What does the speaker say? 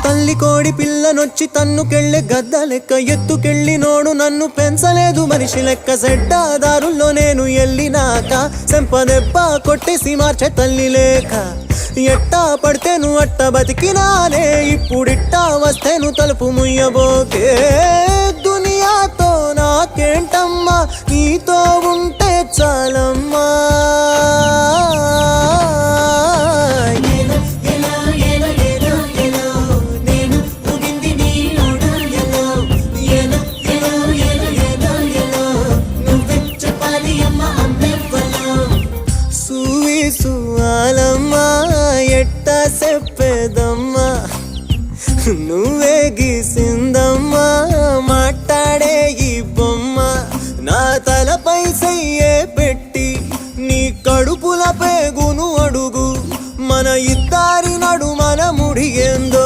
తల్లి కోడి పిల్లనొచ్చి తన్నుకెళ్ళే గద్ద లెక్క ఎత్తుకెళ్ళి నోడు నన్ను పెంచలేదు మనిషి లెక్క సెడ్డాదారుల్లో నేను ఎల్లినాక సెంపదెబ్బ కొట్టేసి మార్చే తల్లి లేక ఎట్టా పడితేను అట్ట బతికినానే ఇప్పుడిట్టా వస్తేను తలుపు ముయ్యబోకే దునియాతో నాకేంటమ్మా నీతో ఉంటే చాలమ్మా సువాలమ్మా ఎట్టా చెప్పేదమ్మా నువ్వే గీసిందమ్మా మాట్లాడే ఈ బొమ్మ నా తలపై సయ్యే పెట్టి నీ కడుపుల పేగును